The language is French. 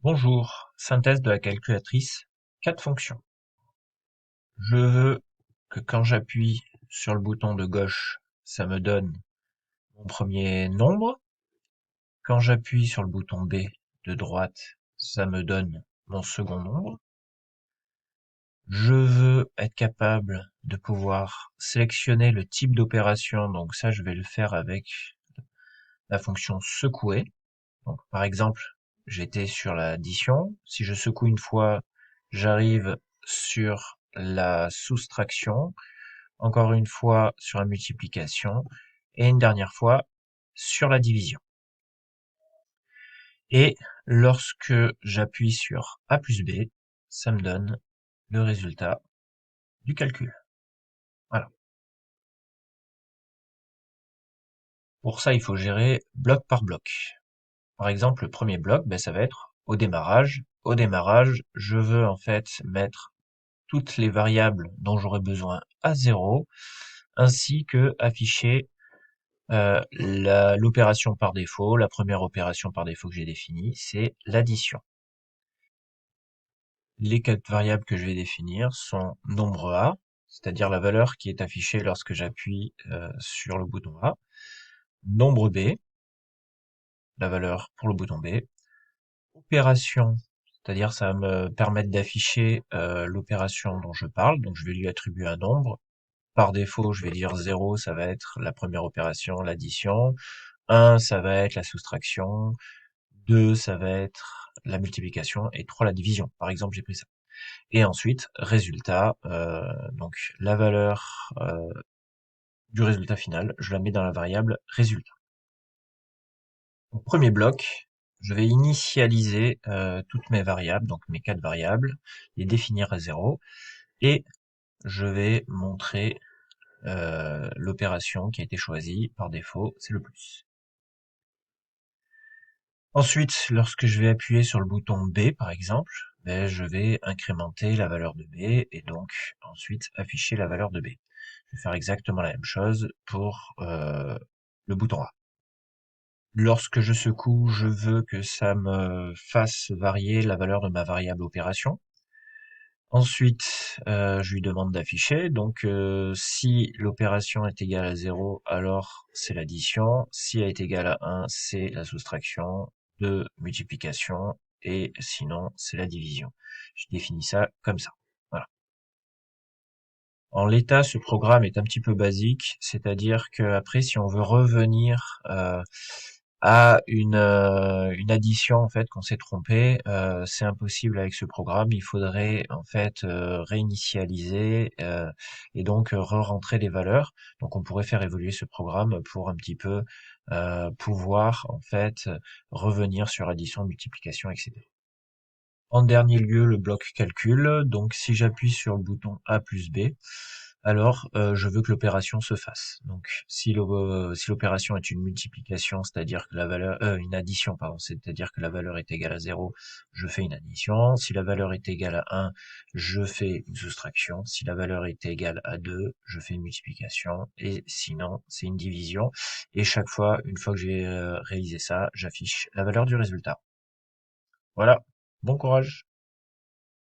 Bonjour, synthèse de la calculatrice, 4 fonctions. Je veux que quand j'appuie sur le bouton de gauche, ça me donne mon premier nombre. Quand j'appuie sur le bouton B de droite, ça me donne mon second nombre. Je veux être capable de pouvoir sélectionner le type d'opération, donc ça je vais le faire avec la fonction secouer. Donc par exemple, j'étais sur l'addition. Si je secoue une fois, j'arrive sur la soustraction, encore une fois sur la multiplication, et une dernière fois sur la division. Et lorsque j'appuie sur A plus B, ça me donne le résultat du calcul. Voilà. Pour ça, il faut gérer bloc par bloc. Par exemple, le premier bloc, ça va être au démarrage. Au démarrage, je veux en fait mettre toutes les variables dont j'aurai besoin à 0, ainsi que afficher l'opération par défaut. La première opération par défaut que j'ai définie, c'est l'addition. Les 4 variables que je vais définir sont nombre A, c'est-à-dire la valeur qui est affichée lorsque j'appuie sur le bouton A, nombre B, la valeur pour le bouton B, opération, c'est-à-dire ça va me permettre d'afficher l'opération dont je parle, donc je vais lui attribuer un nombre. Par défaut, je vais dire 0, ça va être la première opération, l'addition. 1, ça va être la soustraction. 2, ça va être la multiplication. Et 3, la division. Par exemple, j'ai pris ça. Et ensuite, résultat, donc la valeur du résultat final, je la mets dans la variable résultat. Donc, premier bloc, je vais initialiser toutes mes variables, donc mes 4 variables, les définir à 0. Et je vais montrer l'opération qui a été choisie par défaut, c'est le plus. Ensuite, lorsque je vais appuyer sur le bouton B, par exemple, je vais incrémenter la valeur de B et donc ensuite afficher la valeur de B. Je vais faire exactement la même chose pour le bouton A. Lorsque je secoue, je veux que ça me fasse varier la valeur de ma variable opération. Ensuite, je lui demande d'afficher. Donc, si l'opération est égale à 0, alors c'est l'addition. Si elle est égale à 1, c'est la soustraction. 2, multiplication. Et sinon, c'est la division. Je définis ça comme ça. Voilà. En l'état, ce programme est un petit peu basique, c'est-à-dire que après, si on veut revenir à une addition en fait qu'on s'est trompé, c'est impossible avec ce programme. Il faudrait en fait réinitialiser et donc re-rentrer les valeurs. Donc on pourrait faire évoluer ce programme pour un petit peu pouvoir en fait revenir sur addition, multiplication, etc. En dernier lieu, le bloc calcul. Donc, si j'appuie sur le bouton A plus B, alors je veux que l'opération se fasse. Donc, si l'opération est une multiplication, c'est-à-dire que la valeur, une addition, pardon, c'est-à-dire que la valeur est égale à 0, je fais une addition. Si la valeur est égale à 1, je fais une soustraction. Si la valeur est égale à 2, je fais une multiplication. Et sinon, c'est une division. Et chaque fois, une fois que j'ai réalisé ça, j'affiche la valeur du résultat. Voilà. Bon courage!